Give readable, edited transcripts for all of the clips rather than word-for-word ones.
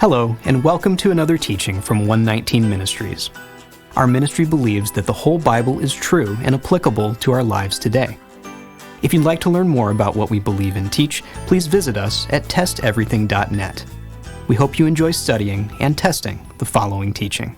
Hello, and welcome to another teaching from 119 Ministries. Our ministry believes that the whole Bible is true and applicable to our lives today. If you'd like to learn more about what we believe and teach, please visit us at testeverything.net. We hope you enjoy studying and testing the following teaching.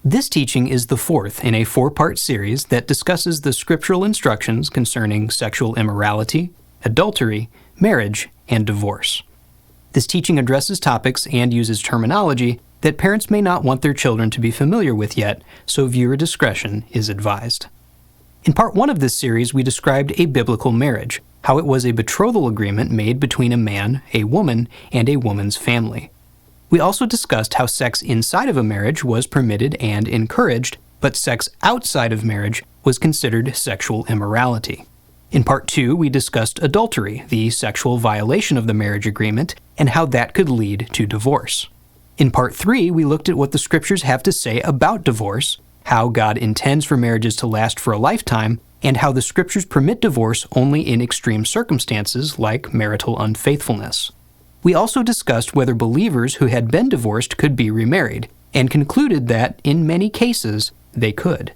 This teaching is the fourth in a four-part series that discusses the scriptural instructions concerning sexual immorality, adultery, marriage, and divorce. This teaching addresses topics and uses terminology that parents may not want their children to be familiar with yet, so viewer discretion is advised. In part one of this series, we described a biblical marriage, how it was a betrothal agreement made between a man, a woman, and a woman's family. We also discussed how sex inside of a marriage was permitted and encouraged, but sex outside of marriage was considered sexual immorality. In part 2, we discussed adultery, the sexual violation of the marriage agreement, and how that could lead to divorce. In part 3, we looked at what the scriptures have to say about divorce, how God intends for marriages to last for a lifetime, and how the scriptures permit divorce only in extreme circumstances like marital unfaithfulness. We also discussed whether believers who had been divorced could be remarried, and concluded that, in many cases, they could.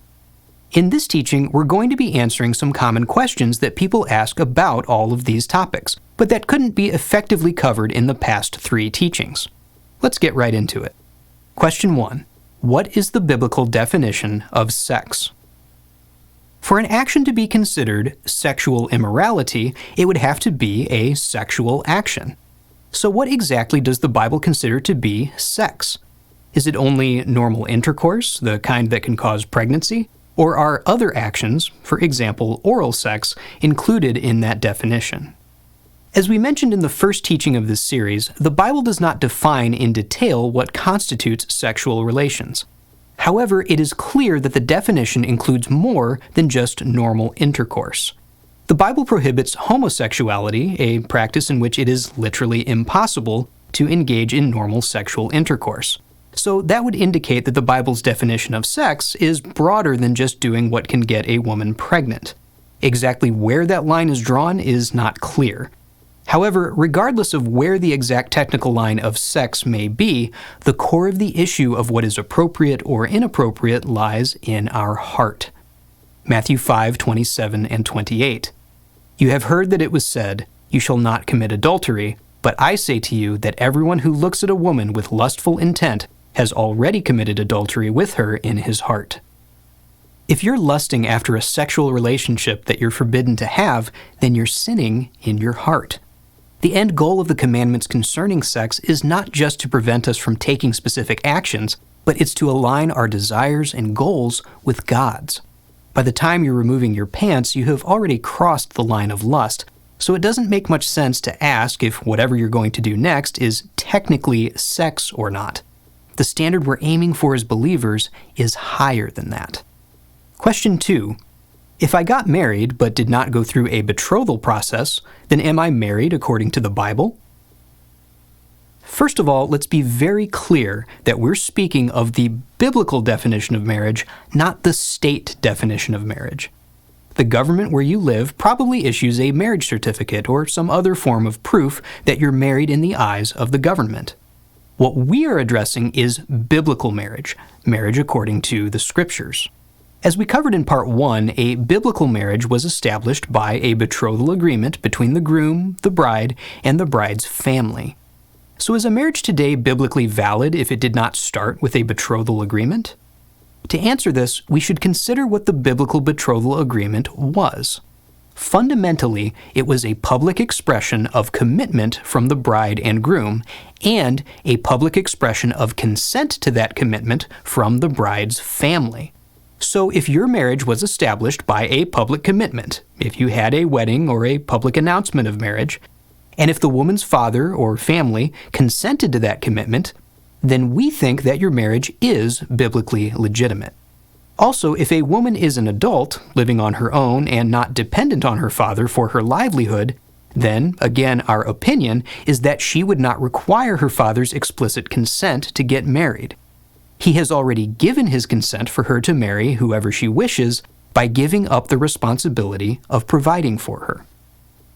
In this teaching, we're going to be answering some common questions that people ask about all of these topics, but that couldn't be effectively covered in the past 3 teachings. Let's get right into it. Question 1. What is the biblical definition of sex? For an action to be considered sexual immorality, it would have to be a sexual action. So what exactly does the Bible consider to be sex? Is it only normal intercourse, the kind that can cause pregnancy? Or are other actions, for example oral sex, included in that definition? As we mentioned in the first teaching of this series, the Bible does not define in detail what constitutes sexual relations. However, it is clear that the definition includes more than just normal intercourse. The Bible prohibits homosexuality, a practice in which it is literally impossible to engage in normal sexual intercourse. So that would indicate that the Bible's definition of sex is broader than just doing what can get a woman pregnant. Exactly where that line is drawn is not clear. However, regardless of where the exact technical line of sex may be, the core of the issue of what is appropriate or inappropriate lies in our heart. Matthew 5:27 and 28. You have heard that it was said, "You shall not commit adultery," but I say to you that everyone who looks at a woman with lustful intent has already committed adultery with her in his heart. If you're lusting after a sexual relationship that you're forbidden to have, then you're sinning in your heart. The end goal of the commandments concerning sex is not just to prevent us from taking specific actions, but it's to align our desires and goals with God's. By the time you're removing your pants, you have already crossed the line of lust, so it doesn't make much sense to ask if whatever you're going to do next is technically sex or not. The standard we're aiming for as believers is higher than that. Question 2. If I got married but did not go through a betrothal process, then am I married according to the Bible? First of all, let's be very clear that we're speaking of the biblical definition of marriage, not the state definition of marriage. The government where you live probably issues a marriage certificate or some other form of proof that you're married in the eyes of the government. What we are addressing is biblical marriage, marriage according to the Scriptures. As we covered in Part 1, a biblical marriage was established by a betrothal agreement between the groom, the bride, and the bride's family. So is a marriage today biblically valid if it did not start with a betrothal agreement? To answer this, we should consider what the biblical betrothal agreement was. Fundamentally, it was a public expression of commitment from the bride and groom, and a public expression of consent to that commitment from the bride's family. So if your marriage was established by a public commitment, if you had a wedding or a public announcement of marriage, and if the woman's father or family consented to that commitment, then we think that your marriage is biblically legitimate. Also, if a woman is an adult, living on her own and not dependent on her father for her livelihood, then, again, our opinion is that she would not require her father's explicit consent to get married. He has already given his consent for her to marry whoever she wishes by giving up the responsibility of providing for her.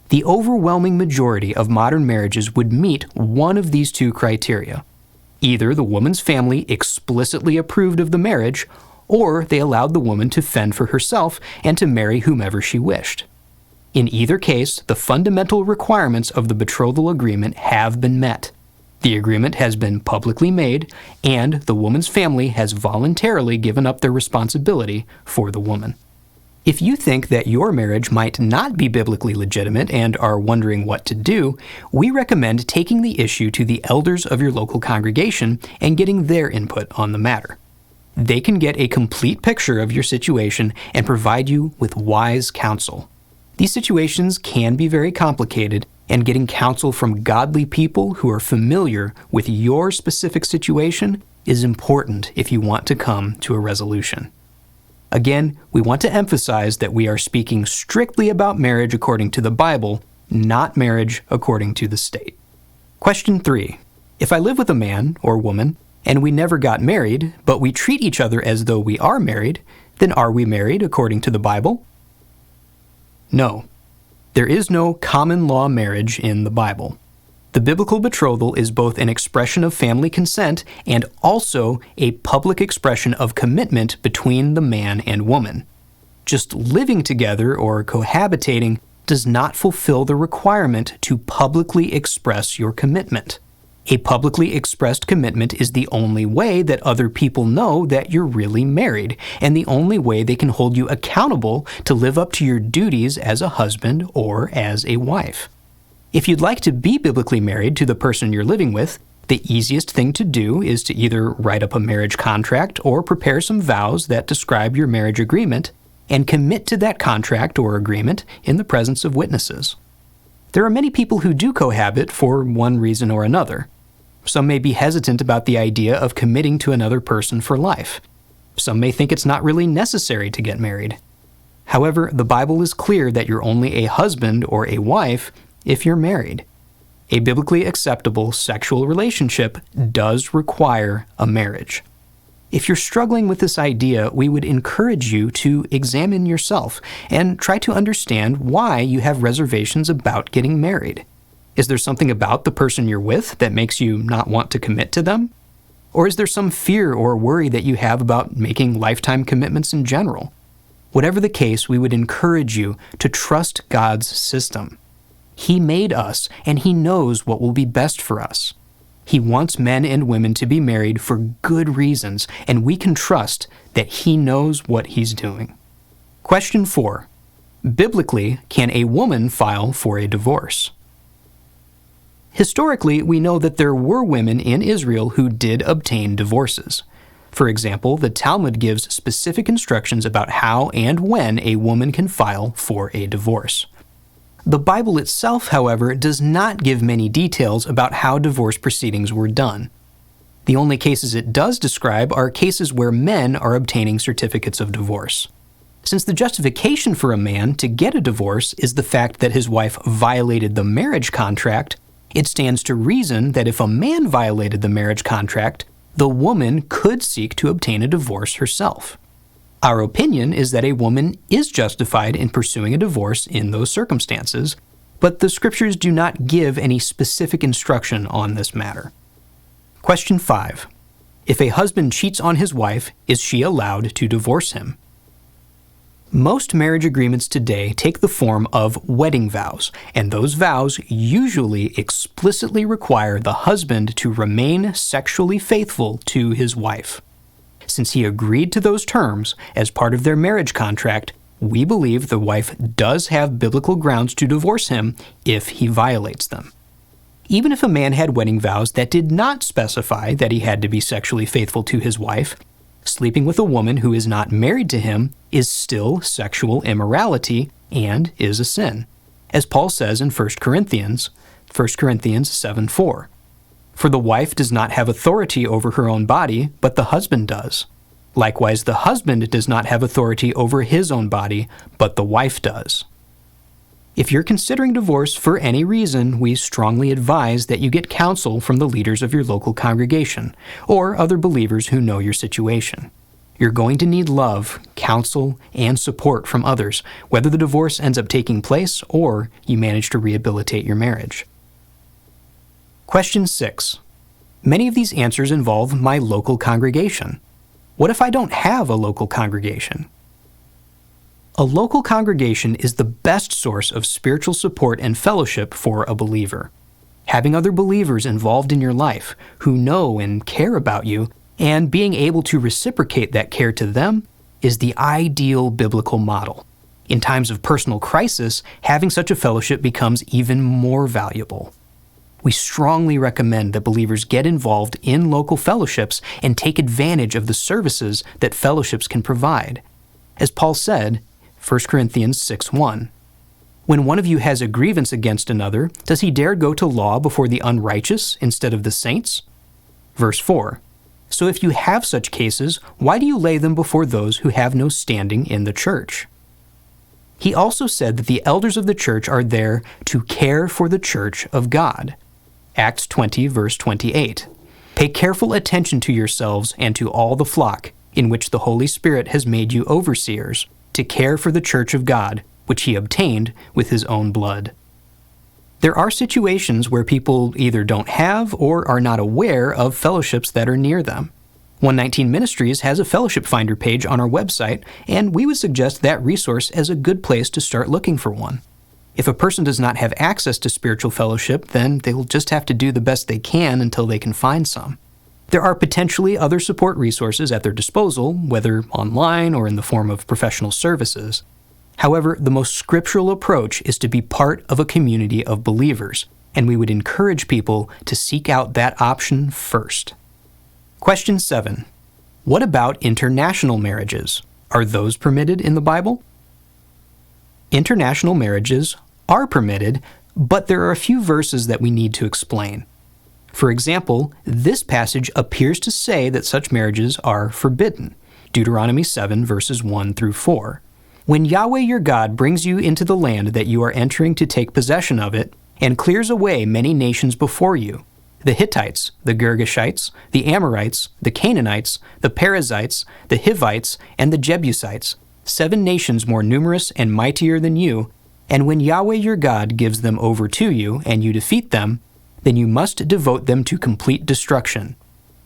The overwhelming majority of modern marriages would meet one of these two criteria. Either the woman's family explicitly approved of the marriage, or they allowed the woman to fend for herself and to marry whomever she wished. In either case, the fundamental requirements of the betrothal agreement have been met. The agreement has been publicly made, and the woman's family has voluntarily given up their responsibility for the woman. If you think that your marriage might not be biblically legitimate and are wondering what to do, we recommend taking the issue to the elders of your local congregation and getting their input on the matter. They can get a complete picture of your situation and provide you with wise counsel. These situations can be very complicated, and getting counsel from godly people who are familiar with your specific situation is important if you want to come to a resolution. Again, we want to emphasize that we are speaking strictly about marriage according to the Bible, not marriage according to the state. Question 3. If I live with a man or woman, and we never got married, but we treat each other as though we are married, then are we married according to the Bible? No. There is no common law marriage in the Bible. The biblical betrothal is both an expression of family consent and also a public expression of commitment between the man and woman. Just living together or cohabitating does not fulfill the requirement to publicly express your commitment. A publicly expressed commitment is the only way that other people know that you're really married, and the only way they can hold you accountable to live up to your duties as a husband or as a wife. If you'd like to be biblically married to the person you're living with, the easiest thing to do is to either write up a marriage contract or prepare some vows that describe your marriage agreement and commit to that contract or agreement in the presence of witnesses. There are many people who do cohabit for one reason or another. Some may be hesitant about the idea of committing to another person for life. Some may think it's not really necessary to get married. However, the Bible is clear that you're only a husband or a wife if you're married. A biblically acceptable sexual relationship does require a marriage. If you're struggling with this idea, we would encourage you to examine yourself and try to understand why you have reservations about getting married. Is there something about the person you're with that makes you not want to commit to them? Or is there some fear or worry that you have about making lifetime commitments in general? Whatever the case, we would encourage you to trust God's system. He made us, and He knows what will be best for us. He wants men and women to be married for good reasons, and we can trust that He knows what He's doing. Question 4. Biblically, can a woman file for a divorce? Historically, we know that there were women in Israel who did obtain divorces. For example, the Talmud gives specific instructions about how and when a woman can file for a divorce. The Bible itself, however, does not give many details about how divorce proceedings were done. The only cases it does describe are cases where men are obtaining certificates of divorce. Since the justification for a man to get a divorce is the fact that his wife violated the marriage contract, it stands to reason that if a man violated the marriage contract, the woman could seek to obtain a divorce herself. Our opinion is that a woman is justified in pursuing a divorce in those circumstances, but the Scriptures do not give any specific instruction on this matter. Question 5. If a husband cheats on his wife, is she allowed to divorce him? Most marriage agreements today take the form of wedding vows, and those vows usually explicitly require the husband to remain sexually faithful to his wife. Since he agreed to those terms as part of their marriage contract, we believe the wife does have biblical grounds to divorce him if he violates them. Even if a man had wedding vows that did not specify that he had to be sexually faithful to his wife, sleeping with a woman who is not married to him is still sexual immorality and is a sin, as Paul says in 1 Corinthians 7:4. For the wife does not have authority over her own body, but the husband does. Likewise, the husband does not have authority over his own body, but the wife does. If you're considering divorce for any reason, we strongly advise that you get counsel from the leaders of your local congregation or other believers who know your situation. You're going to need love, counsel, and support from others, whether the divorce ends up taking place or you manage to rehabilitate your marriage. Question 6. Many of these answers involve my local congregation. What if I don't have a local congregation? A local congregation is the best source of spiritual support and fellowship for a believer. Having other believers involved in your life who know and care about you and being able to reciprocate that care to them is the ideal biblical model. In times of personal crisis, having such a fellowship becomes even more valuable. We strongly recommend that believers get involved in local fellowships and take advantage of the services that fellowships can provide. As Paul said, 1 Corinthians 6:1. When one of you has a grievance against another, does he dare go to law before the unrighteous instead of the saints? Verse 4. So if you have such cases, why do you lay them before those who have no standing in the church? He also said that the elders of the church are there to care for the church of God. Acts 20, verse 28. Pay careful attention to yourselves and to all the flock, in which the Holy Spirit has made you overseers, to care for the church of God, which he obtained with his own blood. There are situations where people either don't have or are not aware of fellowships that are near them. 119 Ministries has a fellowship finder page on our website, and we would suggest that resource as a good place to start looking for one. If a person does not have access to spiritual fellowship, then they will just have to do the best they can until they can find some. There are potentially other support resources at their disposal, whether online or in the form of professional services. However, the most scriptural approach is to be part of a community of believers, and we would encourage people to seek out that option first. Question 7. What about international marriages? Are those permitted in the Bible? International marriages are permitted, but there are a few verses that we need to explain. For example, this passage appears to say that such marriages are forbidden. Deuteronomy 7, verses 1 through 4. When Yahweh your God brings you into the land that you are entering to take possession of it, and clears away many nations before you, the Hittites, the Girgashites, the Amorites, the Canaanites, the Perizzites, the Hivites, and the Jebusites, 7 nations more numerous and mightier than you, and when Yahweh your God gives them over to you, and you defeat them, then you must devote them to complete destruction.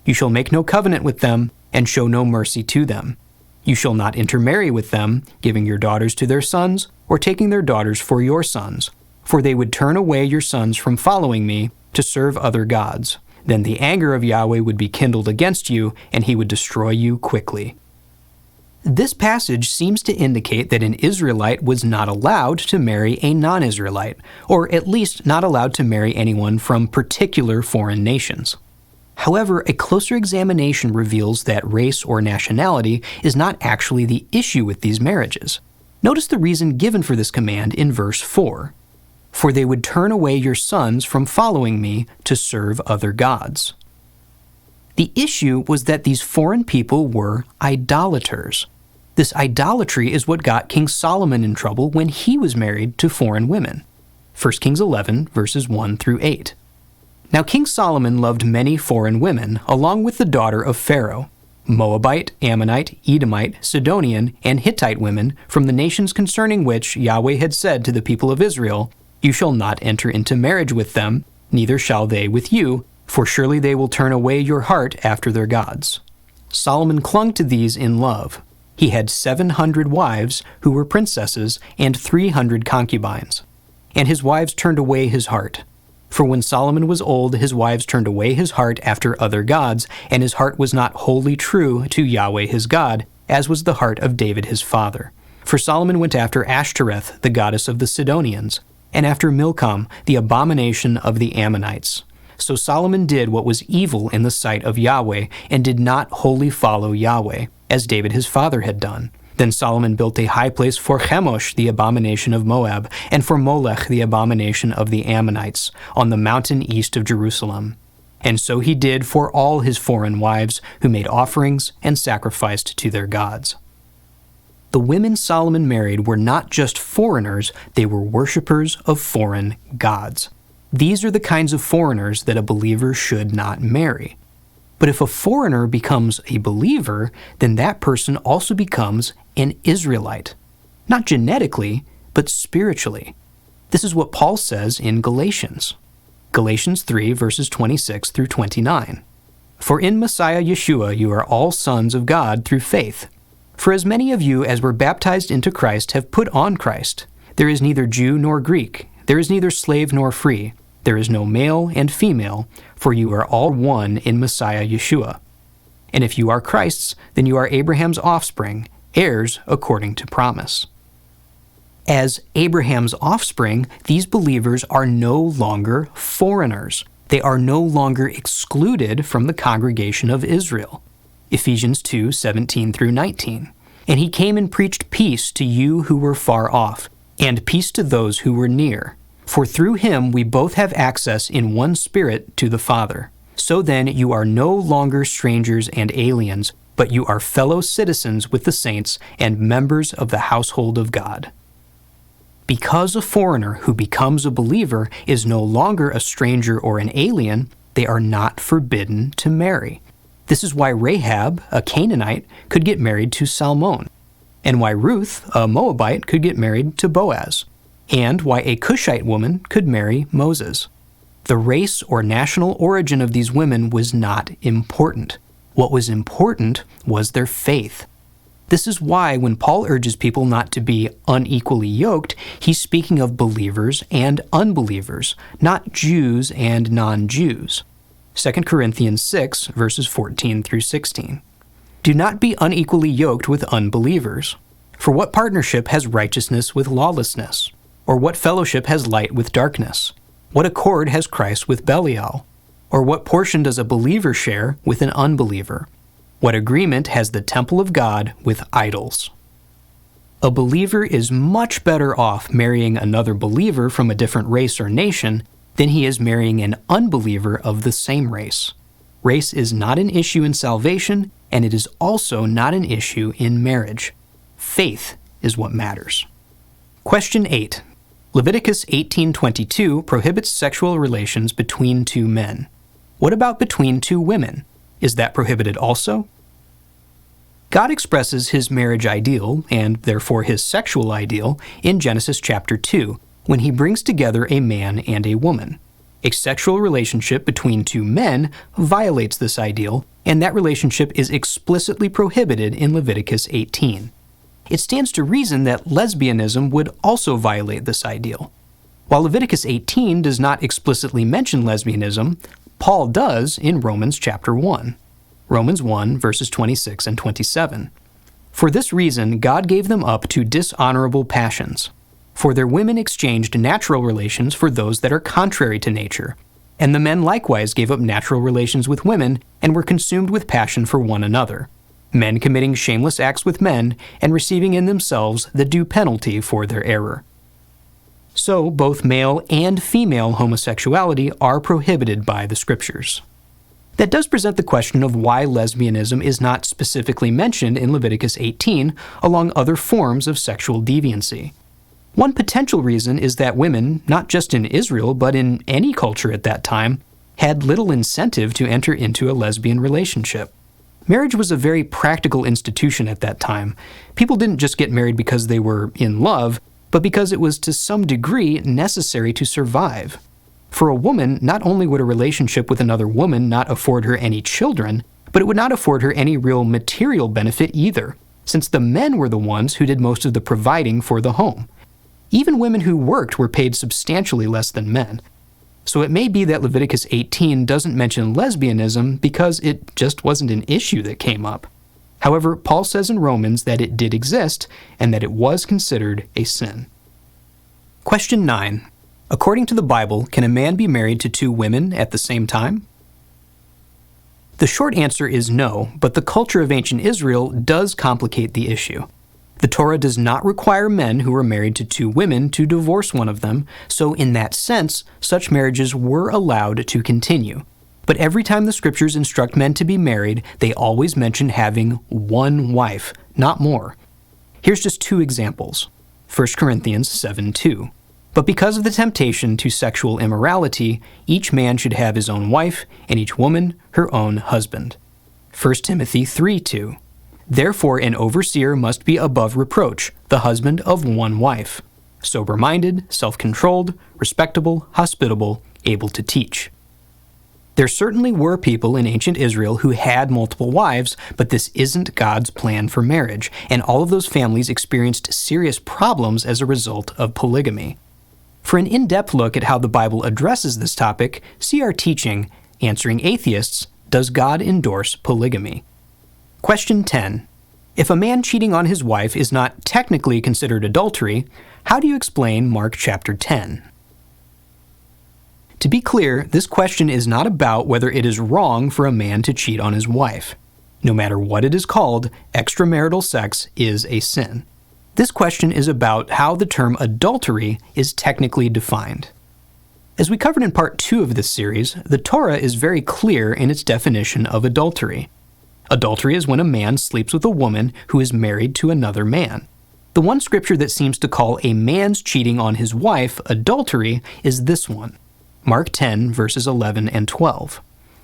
You shall make no covenant with them, and show no mercy to them. You shall not intermarry with them, giving your daughters to their sons, or taking their daughters for your sons, for they would turn away your sons from following me to serve other gods. Then the anger of Yahweh would be kindled against you, and he would destroy you quickly. This passage seems to indicate that an Israelite was not allowed to marry a non-Israelite, or at least not allowed to marry anyone from particular foreign nations. However, a closer examination reveals that race or nationality is not actually the issue with these marriages. Notice the reason given for this command in verse 4. For they would turn away your sons from following me to serve other gods. The issue was that these foreign people were idolaters. This idolatry is what got King Solomon in trouble when he was married to foreign women. 1 Kings 11, verses 1 through 8. Now King Solomon loved many foreign women, along with the daughter of Pharaoh, Moabite, Ammonite, Edomite, Sidonian, and Hittite women from the nations concerning which Yahweh had said to the people of Israel, You shall not enter into marriage with them, neither shall they with you, for surely they will turn away your heart after their gods. Solomon clung to these in love. He had 700 wives who were princesses and 300 concubines. And his wives turned away his heart. For when Solomon was old, his wives turned away his heart after other gods, and his heart was not wholly true to Yahweh his God, as was the heart of David his father. For Solomon went after Ashtoreth, the goddess of the Sidonians, and after Milcom, the abomination of the Ammonites. So Solomon did what was evil in the sight of Yahweh, and did not wholly follow Yahweh, as David his father had done. Then Solomon built a high place for Chemosh, the abomination of Moab, and for Molech, the abomination of the Ammonites, on the mountain east of Jerusalem. And so he did for all his foreign wives, who made offerings and sacrificed to their gods. The women Solomon married were not just foreigners, they were worshippers of foreign gods. These are the kinds of foreigners that a believer should not marry. But if a foreigner becomes a believer, then that person also becomes an Israelite. Not genetically, but spiritually. This is what Paul says in Galatians. Galatians 3, verses 26 through 29. For in Messiah Yeshua you are all sons of God through faith. For as many of you as were baptized into Christ have put on Christ. There is neither Jew nor Greek, there is neither slave nor free. There is no male and female, for you are all one in Messiah Yeshua. And if you are Christ's, then you are Abraham's offspring, heirs according to promise. As Abraham's offspring, these believers are no longer foreigners. They are no longer excluded from the congregation of Israel. Ephesians 2, 17 through 19. And he came and preached peace to you who were far off, and peace to those who were near. For through him we both have access in one Spirit to the Father. So then you are no longer strangers and aliens, but you are fellow citizens with the saints and members of the household of God. Because a foreigner who becomes a believer is no longer a stranger or an alien, they are not forbidden to marry. This is why Rahab, a Canaanite, could get married to Salmon, and why Ruth, a Moabite, could get married to Boaz, and why a Cushite woman could marry Moses. The race or national origin of these women was not important. What was important was their faith. This is why when Paul urges people not to be unequally yoked, he's speaking of believers and unbelievers, not Jews and non-Jews. 2 Corinthians 6, verses 14 through 16. Do not be unequally yoked with unbelievers. For what partnership has righteousness with lawlessness? Or what fellowship has light with darkness? What accord has Christ with Belial? Or what portion does a believer share with an unbeliever? What agreement has the temple of God with idols? A believer is much better off marrying another believer from a different race or nation than he is marrying an unbeliever of the same race. Race is not an issue in salvation, and it is also not an issue in marriage. Faith is what matters. Question 8. Leviticus 18:22 prohibits sexual relations between two men. What about between two women? Is that prohibited also? God expresses his marriage ideal, and therefore his sexual ideal, in Genesis chapter 2, when he brings together a man and a woman. A sexual relationship between two men violates this ideal, and that relationship is explicitly prohibited in Leviticus 18. It stands to reason that lesbianism would also violate this ideal. While Leviticus 18 does not explicitly mention lesbianism, Paul does in Romans chapter 1. Romans 1, verses 26 and 27. For this reason, God gave them up to dishonorable passions. For their women exchanged natural relations for those that are contrary to nature. And the men likewise gave up natural relations with women and were consumed with passion for one another. Men committing shameless acts with men and receiving in themselves the due penalty for their error. So, both male and female homosexuality are prohibited by the Scriptures. That does present the question of why lesbianism is not specifically mentioned in Leviticus 18 along other forms of sexual deviancy. One potential reason is that women, not just in Israel but in any culture at that time, had little incentive to enter into a lesbian relationship. Marriage was a very practical institution at that time. People didn't just get married because they were in love, but because it was to some degree necessary to survive. For a woman, not only would a relationship with another woman not afford her any children, but it would not afford her any real material benefit either, since the men were the ones who did most of the providing for the home. Even women who worked were paid substantially less than men. So it may be that Leviticus 18 doesn't mention lesbianism because it just wasn't an issue that came up. However, Paul says in Romans that it did exist and that it was considered a sin. Question 9. According to the Bible, can a man be married to two women at the same time? The short answer is no, but the culture of ancient Israel does complicate the issue. The Torah does not require men who are married to two women to divorce one of them, so in that sense, such marriages were allowed to continue. But every time the scriptures instruct men to be married, they always mention having one wife, not more. Here's just two examples. 1 Corinthians 7:2. But because of the temptation to sexual immorality, each man should have his own wife, and each woman her own husband. 1 Timothy 3:2. Therefore an overseer must be above reproach, the husband of one wife, sober-minded, self-controlled, respectable, hospitable, able to teach. There certainly were people in ancient Israel who had multiple wives, but this isn't God's plan for marriage, and all of those families experienced serious problems as a result of polygamy. For an in-depth look at how the Bible addresses this topic, see our teaching, Answering Atheists, Does God Endorse Polygamy? Question 10. If a man cheating on his wife is not technically considered adultery, how do you explain Mark chapter 10? To be clear, this question is not about whether it is wrong for a man to cheat on his wife. No matter what it is called, extramarital sex is a sin. This question is about how the term adultery is technically defined. As we covered in part 2 of this series, the Torah is very clear in its definition of adultery. Adultery is when a man sleeps with a woman who is married to another man. The one scripture that seems to call a man's cheating on his wife adultery is this one, Mark 10, verses 11 and 12.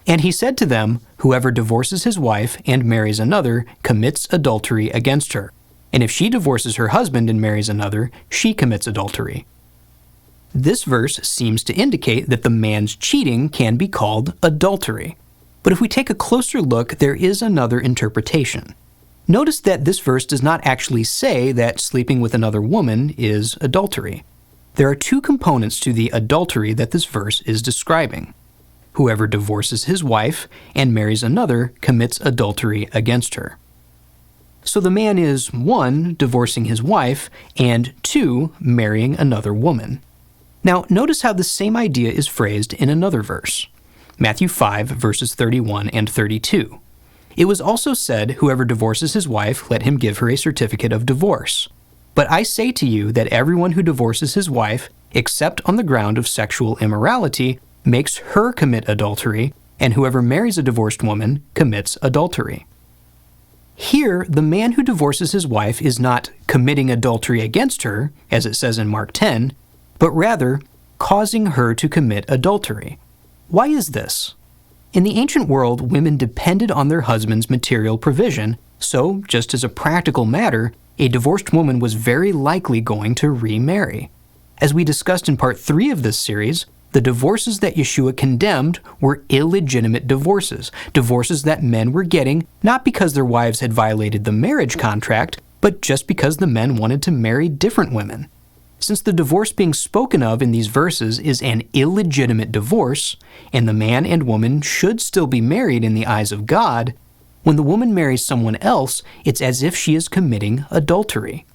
And he said to them, whoever divorces his wife and marries another commits adultery against her. And if she divorces her husband and marries another, she commits adultery. This verse seems to indicate that the man's cheating can be called adultery. But if we take a closer look, there is another interpretation. Notice that this verse does not actually say that sleeping with another woman is adultery. There are two components to the adultery that this verse is describing. Whoever divorces his wife and marries another commits adultery against her. So the man is 1, divorcing his wife, and 2, marrying another woman. Now, notice how the same idea is phrased in another verse. Matthew 5, verses 31 and 32. It was also said, whoever divorces his wife, let him give her a certificate of divorce. But I say to you that everyone who divorces his wife, except on the ground of sexual immorality, makes her commit adultery, and whoever marries a divorced woman commits adultery. Here, the man who divorces his wife is not committing adultery against her, as it says in Mark 10, but rather causing her to commit adultery. Why is this? In the ancient world, women depended on their husband's material provision, so, just as a practical matter, a divorced woman was very likely going to remarry. As we discussed in part 3 of this series, the divorces that Yeshua condemned were illegitimate divorces, divorces that men were getting not because their wives had violated the marriage contract, but just because the men wanted to marry different women. Since the divorce being spoken of in these verses is an illegitimate divorce, and the man and woman should still be married in the eyes of God, when the woman marries someone else, it's as if she is committing adultery.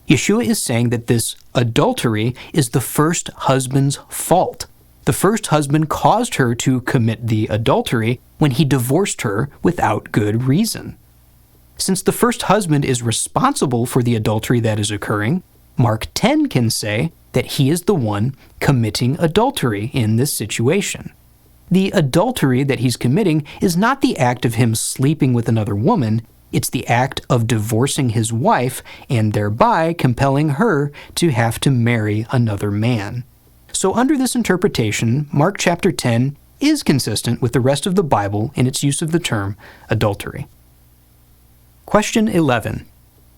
Yeshua is saying that this adultery is the first husband's fault. The first husband caused her to commit the adultery when he divorced her without good reason. Since the first husband is responsible for the adultery that is occurring, Mark 10 can say that he is the one committing adultery in this situation. The adultery that he's committing is not the act of him sleeping with another woman, it's the act of divorcing his wife and thereby compelling her to have to marry another man. So under this interpretation, Mark chapter 10 is consistent with the rest of the Bible in its use of the term adultery. Question 11.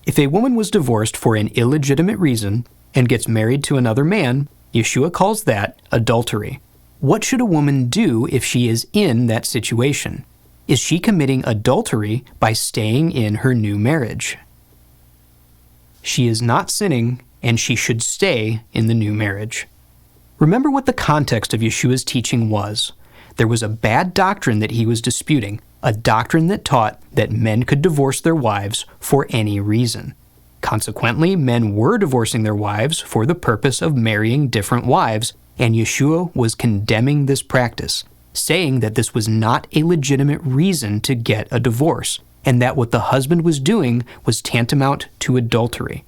If a woman was divorced for an illegitimate reason and gets married to another man, Yeshua calls that adultery. What should a woman do if she is in that situation? Is she committing adultery by staying in her new marriage? She is not sinning, and she should stay in the new marriage. Remember what the context of Yeshua's teaching was. There was a bad doctrine that he was disputing, a doctrine that taught that men could divorce their wives for any reason. Consequently, men were divorcing their wives for the purpose of marrying different wives, and Yeshua was condemning this practice, saying that this was not a legitimate reason to get a divorce, and that what the husband was doing was tantamount to adultery.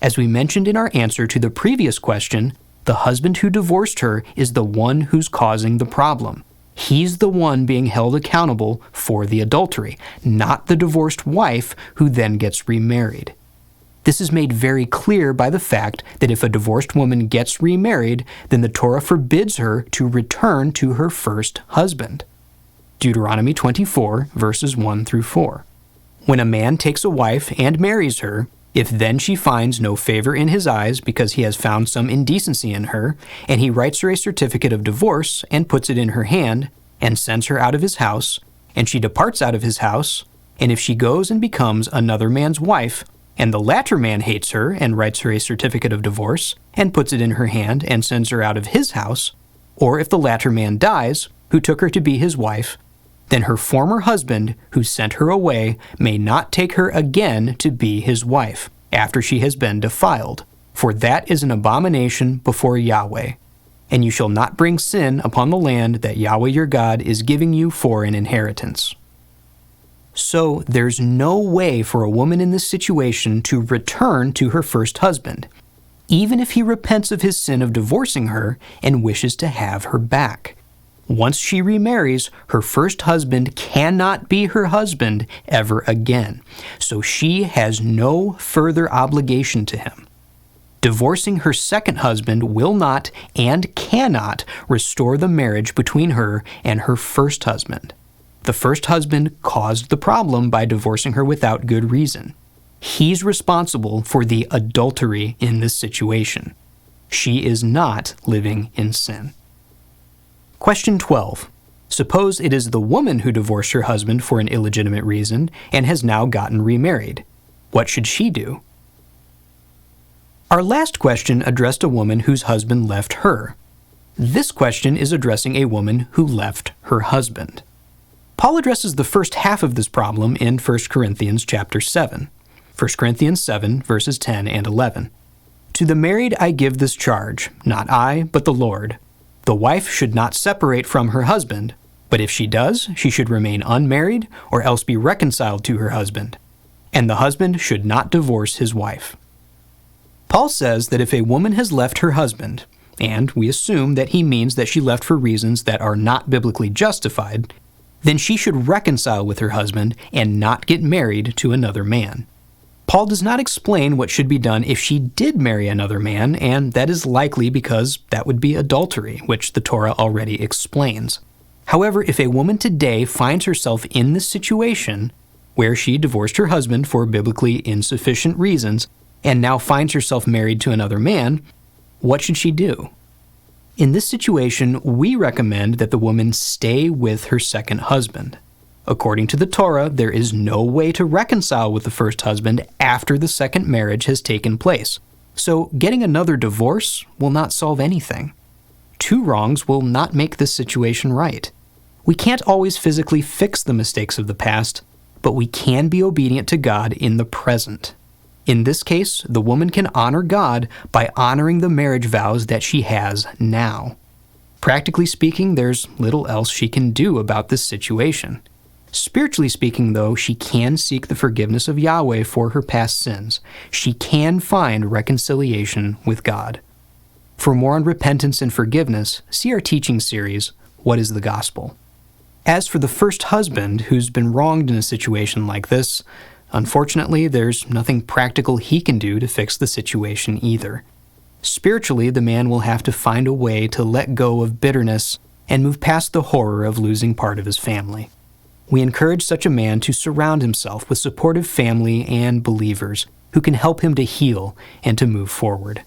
As we mentioned in our answer to the previous question, the husband who divorced her is the one who's causing the problem. He's the one being held accountable for the adultery, not the divorced wife who then gets remarried. This is made very clear by the fact that if a divorced woman gets remarried, then the Torah forbids her to return to her first husband. Deuteronomy 24, verses 1 through 4. When a man takes a wife and marries her, if then she finds no favor in his eyes because he has found some indecency in her, and he writes her a certificate of divorce and puts it in her hand, and sends her out of his house, and she departs out of his house, and if she goes and becomes another man's wife, and the latter man hates her and writes her a certificate of divorce and puts it in her hand and sends her out of his house, or if the latter man dies, who took her to be his wife, then her former husband, who sent her away, may not take her again to be his wife, after she has been defiled, for that is an abomination before Yahweh. And you shall not bring sin upon the land that Yahweh your God is giving you for an inheritance. So there's no way for a woman in this situation to return to her first husband, even if he repents of his sin of divorcing her and wishes to have her back. Once she remarries, her first husband cannot be her husband ever again, so she has no further obligation to him. Divorcing her second husband will not and cannot restore the marriage between her and her first husband. The first husband caused the problem by divorcing her without good reason. He's responsible for the adultery in this situation. She is not living in sin. Question 12. Suppose it is the woman who divorced her husband for an illegitimate reason and has now gotten remarried. What should she do? Our last question addressed a woman whose husband left her. This question is addressing a woman who left her husband. Paul addresses the first half of this problem in 1 Corinthians chapter 7. 1 Corinthians 7, verses 10 and 11. To the married I give this charge, not I, but the Lord. The wife should not separate from her husband, but if she does, she should remain unmarried or else be reconciled to her husband. And the husband should not divorce his wife. Paul says that if a woman has left her husband, and we assume that he means that she left for reasons that are not biblically justified, then she should reconcile with her husband and not get married to another man. Paul does not explain what should be done if she did marry another man, and that is likely because that would be adultery, which the Torah already explains. However, if a woman today finds herself in this situation, where she divorced her husband for biblically insufficient reasons, and now finds herself married to another man, what should she do? In this situation, we recommend that the woman stay with her second husband. According to the Torah, there is no way to reconcile with the first husband after the second marriage has taken place. So getting another divorce will not solve anything. Two wrongs will not make this situation right. We can't always physically fix the mistakes of the past, but we can be obedient to God in the present. In this case, the woman can honor God by honoring the marriage vows that she has now. Practically speaking, there's little else she can do about this situation. Spiritually speaking, though, she can seek the forgiveness of Yahweh for her past sins. She can find reconciliation with God. For more on repentance and forgiveness, see our teaching series, What is the Gospel? As for the first husband who's been wronged in a situation like this, unfortunately, there's nothing practical he can do to fix the situation either. Spiritually, the man will have to find a way to let go of bitterness and move past the horror of losing part of his family. We encourage such a man to surround himself with supportive family and believers who can help him to heal and to move forward.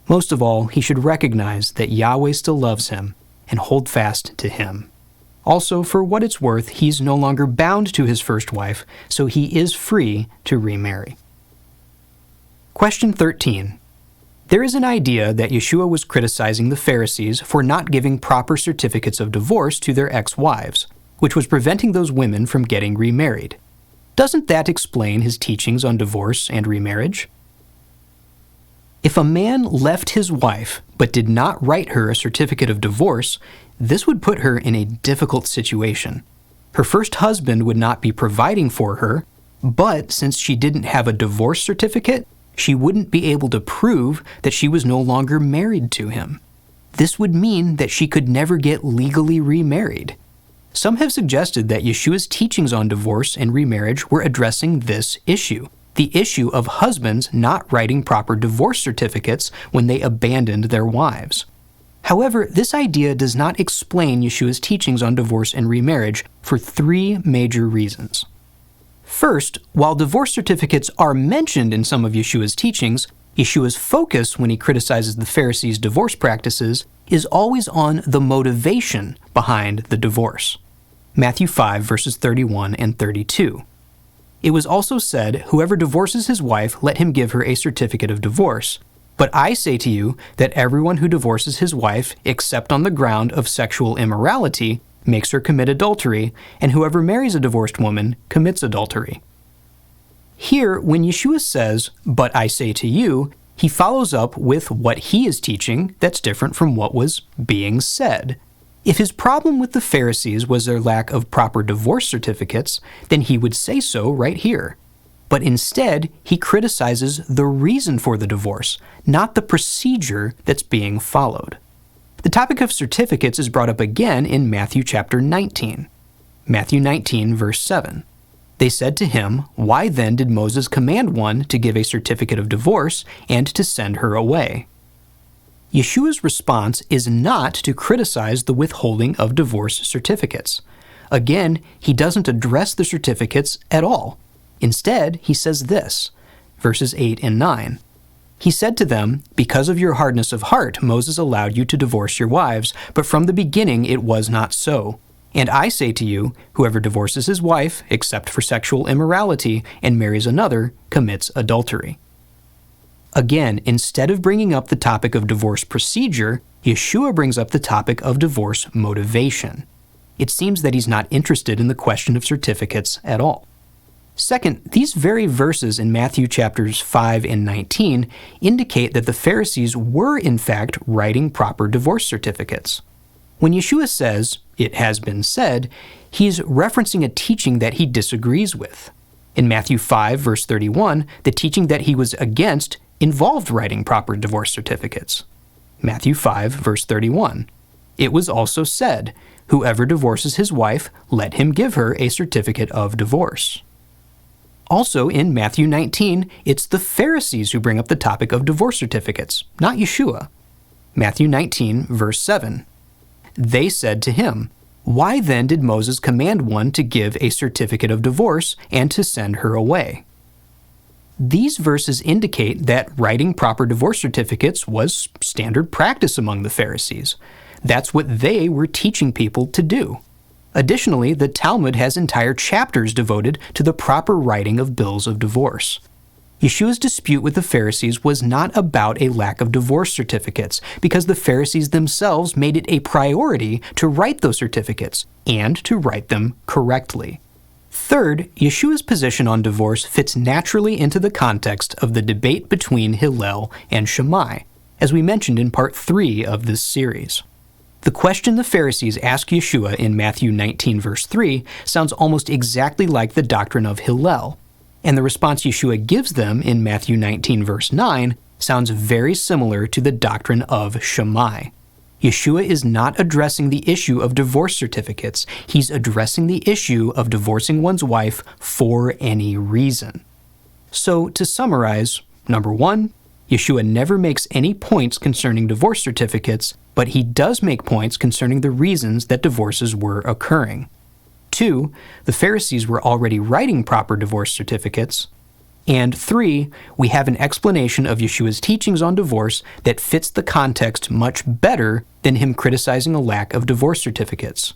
Most of all, he should recognize that Yahweh still loves him and hold fast to him. Also, for what it's worth, he's no longer bound to his first wife, so he is free to remarry. Question 13. There is an idea that Yeshua was criticizing the Pharisees for not giving proper certificates of divorce to their ex-wives, which was preventing those women from getting remarried. Doesn't that explain his teachings on divorce and remarriage? If a man left his wife but did not write her a certificate of divorce, this would put her in a difficult situation. Her first husband would not be providing for her, but since she didn't have a divorce certificate, she wouldn't be able to prove that she was no longer married to him. This would mean that she could never get legally remarried. Some have suggested that Yeshua's teachings on divorce and remarriage were addressing this issue, the issue of husbands not writing proper divorce certificates when they abandoned their wives. However, this idea does not explain Yeshua's teachings on divorce and remarriage for three major reasons. First, while divorce certificates are mentioned in some of Yeshua's teachings, Yeshua's focus when he criticizes the Pharisees' divorce practices is always on the motivation behind the divorce. Matthew 5 verses 31 and 32. It was also said, "Whoever divorces his wife, let him give her a certificate of divorce. But I say to you that everyone who divorces his wife, except on the ground of sexual immorality, makes her commit adultery, and whoever marries a divorced woman commits adultery." Here, when Yeshua says, "But I say to you," he follows up with what he is teaching that's different from what was being said. If his problem with the Pharisees was their lack of proper divorce certificates, then he would say so right here. But instead, he criticizes the reason for the divorce, not the procedure that's being followed. The topic of certificates is brought up again in Matthew chapter 19. Matthew 19, verse 7. They said to him, "Why then did Moses command one to give a certificate of divorce and to send her away?" Yeshua's response is not to criticize the withholding of divorce certificates. Again, he doesn't address the certificates at all. Instead, he says this, verses 8 and 9. He said to them, "Because of your hardness of heart, Moses allowed you to divorce your wives, but from the beginning it was not so. And I say to you, whoever divorces his wife, except for sexual immorality, and marries another, commits adultery." Again, instead of bringing up the topic of divorce procedure, Yeshua brings up the topic of divorce motivation. It seems that he's not interested in the question of certificates at all. Second, these very verses in Matthew chapters 5 and 19 indicate that the Pharisees were in fact writing proper divorce certificates. When Yeshua says, "It has been said," he's referencing a teaching that he disagrees with. In Matthew 5 verse 31, the teaching that he was against involved writing proper divorce certificates. Matthew 5 verse 31. It was also said, "Whoever divorces his wife, let him give her a certificate of divorce." Also in Matthew 19, it's the Pharisees who bring up the topic of divorce certificates, not Yeshua. Matthew 19 verse 7. They said to him, "Why then did Moses command one to give a certificate of divorce and to send her away?" These verses indicate that writing proper divorce certificates was standard practice among the Pharisees. That's what they were teaching people to do. Additionally, the Talmud has entire chapters devoted to the proper writing of bills of divorce. Yeshua's dispute with the Pharisees was not about a lack of divorce certificates, because the Pharisees themselves made it a priority to write those certificates, and to write them correctly. Third, Yeshua's position on divorce fits naturally into the context of the debate between Hillel and Shammai, as we mentioned in part 3 of this series. The question the Pharisees ask Yeshua in Matthew 19 verse 3 sounds almost exactly like the doctrine of Hillel, and the response Yeshua gives them in Matthew 19 verse 9 sounds very similar to the doctrine of Shammai. Yeshua is not addressing the issue of divorce certificates. He's addressing the issue of divorcing one's wife for any reason. So, to summarize, number 1, Yeshua never makes any points concerning divorce certificates, but he does make points concerning the reasons that divorces were occurring. 2, the Pharisees were already writing proper divorce certificates. And 3, we have an explanation of Yeshua's teachings on divorce that fits the context much better than him criticizing a lack of divorce certificates.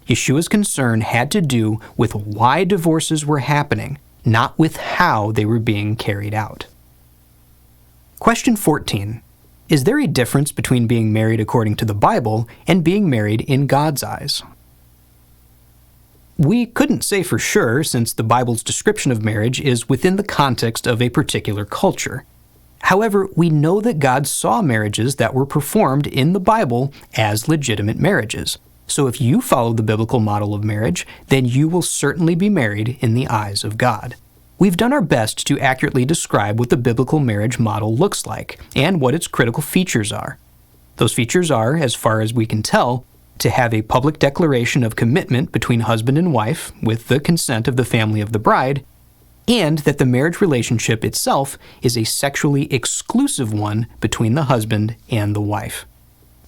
Yeshua's concern had to do with why divorces were happening, not with how they were being carried out. Question 14. Is there a difference between being married according to the Bible and being married in God's eyes? We couldn't say for sure, since the Bible's description of marriage is within the context of a particular culture. However, we know that God saw marriages that were performed in the Bible as legitimate marriages. So if you follow the biblical model of marriage, then you will certainly be married in the eyes of God. We've done our best to accurately describe what the biblical marriage model looks like and what its critical features are. Those features are, as far as we can tell, to have a public declaration of commitment between husband and wife with the consent of the family of the bride, and that the marriage relationship itself is a sexually exclusive one between the husband and the wife.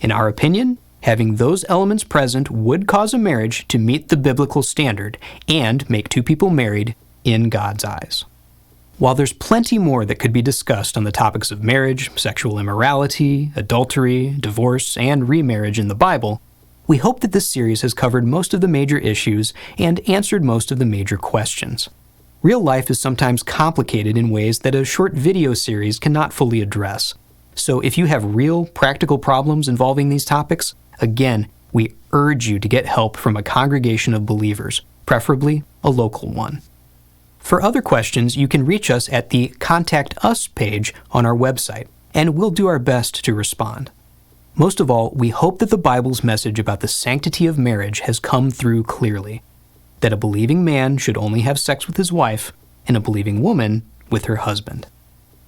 In our opinion, having those elements present would cause a marriage to meet the biblical standard and make two people married in God's eyes. While there's plenty more that could be discussed on the topics of marriage, sexual immorality, adultery, divorce, and remarriage in the Bible, we hope that this series has covered most of the major issues and answered most of the major questions. Real life is sometimes complicated in ways that a short video series cannot fully address. So if you have real, practical problems involving these topics, again, we urge you to get help from a congregation of believers, preferably a local one. For other questions, you can reach us at the Contact Us page on our website, and we'll do our best to respond. Most of all, we hope that the Bible's message about the sanctity of marriage has come through clearly, that a believing man should only have sex with his wife and a believing woman with her husband.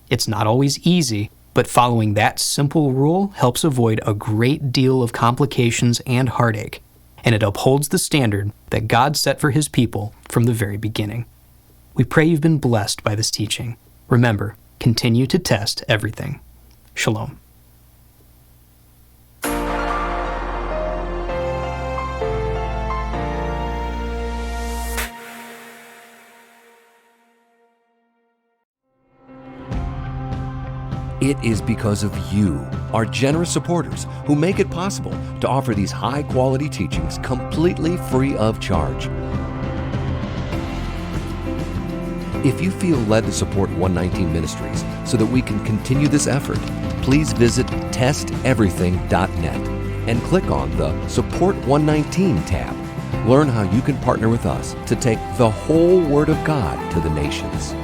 It's not always easy, but following that simple rule helps avoid a great deal of complications and heartache, and it upholds the standard that God set for his people from the very beginning. We pray you've been blessed by this teaching. Remember, continue to test everything. Shalom. It is because of you, our generous supporters, who make it possible to offer these high-quality teachings completely free of charge. If you feel led to support 119 Ministries so that we can continue this effort, please visit testeverything.net and click on the Support 119 tab. Learn how you can partner with us to take the whole Word of God to the nations.